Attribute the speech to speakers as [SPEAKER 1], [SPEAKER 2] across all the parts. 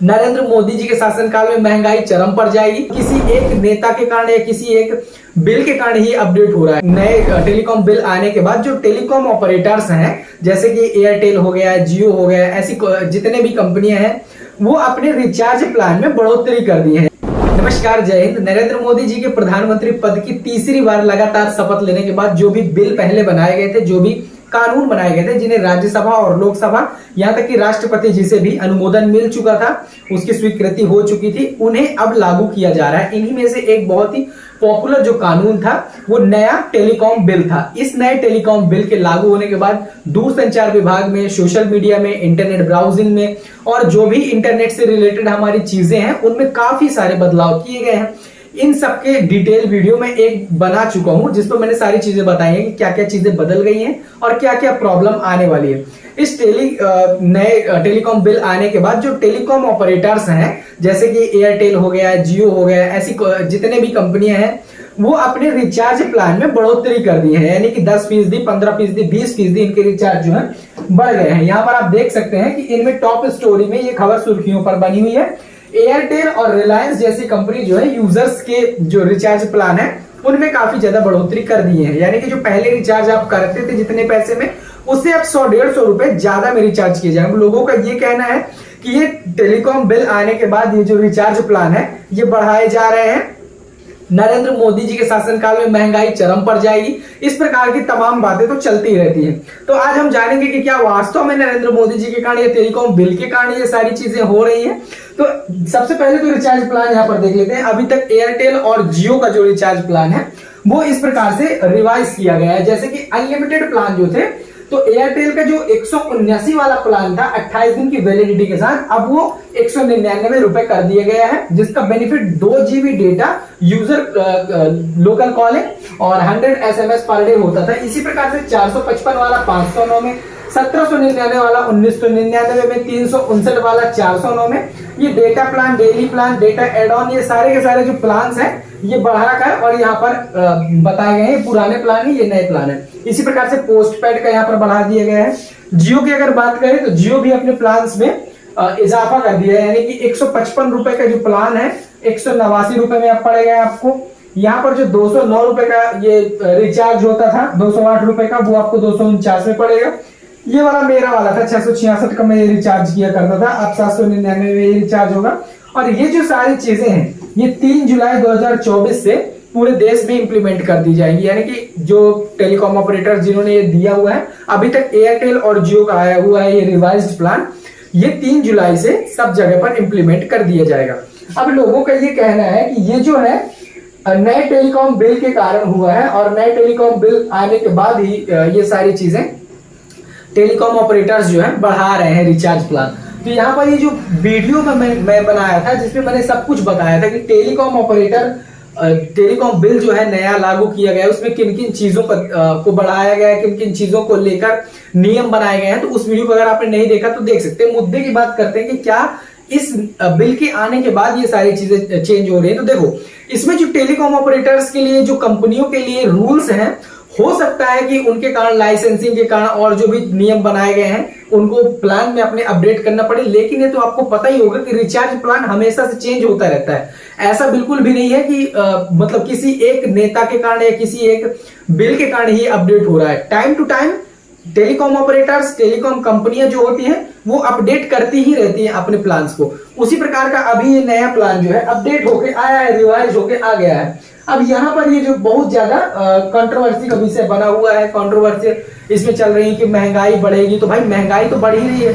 [SPEAKER 1] नरेंद्र मोदी जी के शासनकाल में महंगाई चरम पर जाएगी। किसी एक नेता के कारण या किसी एक बिल के कारण ही अपडेट हो रहा है। नए टेलीकॉम बिल आने के बाद जो टेलीकॉम ऑपरेटर्स हैं, जैसे कि एयरटेल हो गया, जियो हो गया, ऐसी जितने भी कंपनियां हैं वो अपने रिचार्ज प्लान में बढ़ोतरी कर दी है। नमस्कार, जय हिंद। नरेंद्र मोदी जी के प्रधानमंत्री पद की तीसरी बार लगातार शपथ लेने के बाद जो भी बिल पहले बनाए गए थे, जो भी कानून बनाए गए थे, जिन्हें राज्यसभा और लोकसभा यहाँ तक कि राष्ट्रपति जी से भी अनुमोदन मिल चुका था, उसकी स्वीकृति हो चुकी थी, उन्हें अब लागू किया जा रहा है। इन्हीं में से एक बहुत ही पॉपुलर जो कानून था वो नया टेलीकॉम बिल था। इस नए टेलीकॉम बिल के लागू होने के बाद दूरसंचार विभाग में, सोशल मीडिया में, इंटरनेट ब्राउजिंग में और जो भी इंटरनेट से रिलेटेड हमारी चीजें हैं उनमें काफी सारे बदलाव किए गए हैं। इन सबके डिटेल वीडियो में एक बना चुका हूं जिसमें मैंने सारी चीजें बताई हैं कि क्या क्या चीजें बदल गई हैं और क्या क्या प्रॉब्लम आने वाली है। इस नए टेलीकॉम बिल आने के बाद जो टेलीकॉम ऑपरेटर्स हैं, जैसे कि एयरटेल हो गया, जियो हो गया, ऐसी जितने भी कंपनियां हैं वो अपने रिचार्ज प्लान में बढ़ोतरी कर दी है। यानी कि 10%, 15%, 20% इनके रिचार्ज जो है बढ़ गए हैं। यहाँ पर आप देख सकते हैं कि इनमें टॉप स्टोरी में ये खबर सुर्खियों पर बनी हुई है। एयरटेल और रिलायंस जैसी कंपनी जो है यूजर्स के जो रिचार्ज प्लान है उनमें काफी ज्यादा बढ़ोतरी कर दी है। यानी कि जो पहले रिचार्ज आप करते थे जितने पैसे में, उससे अब 100-150 रुपए ज्यादा में रिचार्ज किए जाएंगे। लोगों का ये कहना है कि ये टेलीकॉम बिल आने के बाद ये जो रिचार्ज प्लान है ये बढ़ाए जा रहे हैं। नरेंद्र मोदी जी के शासनकाल में महंगाई चरम पर जाएगी। इस प्रकार की तमाम बातें तो चलती रहती हैं। तो आज हम जानेंगे कि क्या वास्तव में नरेंद्र मोदी जी के कारण या टेलीकॉम बिल के कारण ये सारी चीजें हो रही हैं। तो सबसे पहले तो रिचार्ज प्लान यहाँ पर देख लेते हैं। अभी तक एयरटेल और जियो का जो रिचार्ज प्लान है वो इस प्रकार से रिवाइज किया गया है। जैसे कि अनलिमिटेड प्लान जो थे, तो एयरटेल का जो 179 वाला प्लान था 28 दिन की वैलिडिटी के साथ, अब वो 199 रुपए कर दिया गया है, जिसका benefit 2 GB data, user local calling और 100 SMS पर डे होता था। इसी प्रकार से 455 वाला 509 में, 1799 वाला 1999 में, 359 वाला 409 में। ये data plan, daily plan, data add on, ये सारे के सारे जो प्लान हैं ये बढ़ाकर और यहाँ पर बताए गए हैं। पुराने प्लान है, ये नए प्लान है। इसी प्रकार से पोस्ट पेड का यहाँ पर बढ़ा दिया गया है। जियो की अगर बात करें तो जियो भी अपने प्लान में इजाफा कर दिया है। यानी कि 155 रुपए का जो प्लान है 189 रुपए में अब पड़ेगा आपको। यहाँ पर जो 209 रुपए का ये रिचार्ज होता था 208 रुपए का, वो आपको 249 में पड़ेगा। ये वाला मेरा वाला था 666 का, मैं ये रिचार्ज किया करता था, अब 799 में ये रिचार्ज होगा। और ये जो सारी चीजें हैं ये 3 जुलाई 2024 से पूरे देश में इंप्लीमेंट कर दी जाएंगी। यानी कि जो टेलीकॉम ऑपरेटर जिन्होंने ये दिया हुआ है, अभी तक एयरटेल और जियो का आया हुआ है ये रिवाइज्ड प्लान, ये 3 जुलाई से सब जगह पर इंप्लीमेंट कर दिया जाएगा। अब लोगों का ये कहना है कि ये जो है नए टेलीकॉम बिल के कारण हुआ है और नए टेलीकॉम बिल आने के बाद ही ये सारी चीजें टेलीकॉम ऑपरेटर्स जो है बढ़ा रहे हैं रिचार्ज प्लान। तो यहाँ पर ये जो वीडियो मैं बनाया था जिसमें मैंने सब कुछ बताया था कि टेलीकॉम बिल जो है नया लागू किया गया है, उसमें किन किन चीजों को बढ़ाया गया है, किन किन चीजों को लेकर नियम बनाए गए हैं। तो उस वीडियो को अगर आपने नहीं देखा तो देख सकते हैं। मुद्दे की बात करते हैं कि क्या इस बिल के आने के बाद ये सारी चीजें चेंज हो रही है। तो देखो, इसमें जो टेलीकॉम ऑपरेटर्स के लिए, जो कंपनियों के लिए रूल्स हैं, हो सकता है कि उनके कारण, लाइसेंसिंग के कारण और जो भी नियम बनाए गए हैं उनको प्लान में अपने अपडेट करना पड़े। लेकिन ये तो आपको पता ही होगा कि रिचार्ज प्लान हमेशा से चेंज होता रहता है। ऐसा बिल्कुल भी नहीं है कि मतलब किसी एक नेता के कारण या किसी एक बिल के कारण ही अपडेट हो रहा है। Time to time telecom operators, telecom कंपनियां जो होती हैं वो अपडेट करती ही रहती हैं अपने प्लान्स को। उसी प्रकार का अभी ये नया प्लान जो है अपडेट होके आया है, रिवाइज होके आ गया है। अब यहाँ पर ये जो बहुत ज्यादा कंट्रोवर्सी का विषय बना हुआ है, कंट्रोवर्सी इसमें चल रही है कि महंगाई बढ़ेगी। तो भाई महंगाई तो बढ़ ही रही है।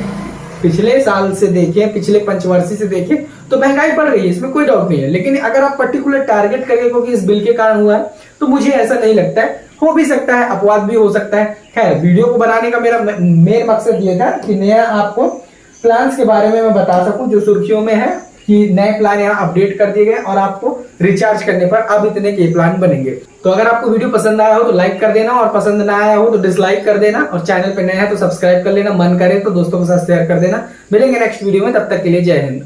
[SPEAKER 1] पिछले साल से देखें, पिछले पंचवर्षी से देखें तो महंगाई बढ़ रही है, इसमें कोई डाउट नहीं है। लेकिन अगर आप पर्टिकुलर टारगेट करेंगे कि इस बिल के कारण हुआ है तो मुझे ऐसा नहीं लगता है। हो भी सकता है, अपवाद भी हो सकता है। खैर, वीडियो को बनाने का मेरा मेन मकसद ये था कि नया आपको प्लान्स के बारे में मैं बता सकूं जो सुर्खियों में है कि नए प्लान यहाँ अपडेट कर दिए गए और आपको रिचार्ज करने पर अब इतने के प्लान बनेंगे। तो अगर आपको वीडियो पसंद आया हो तो लाइक कर देना और पसंद ना आया हो तो डिसलाइक कर देना और चैनल पे नया है तो सब्सक्राइब कर लेना, मन करे तो दोस्तों के साथ शेयर कर देना। मिलेंगे नेक्स्ट वीडियो में, तब तक के लिए जय हिंद।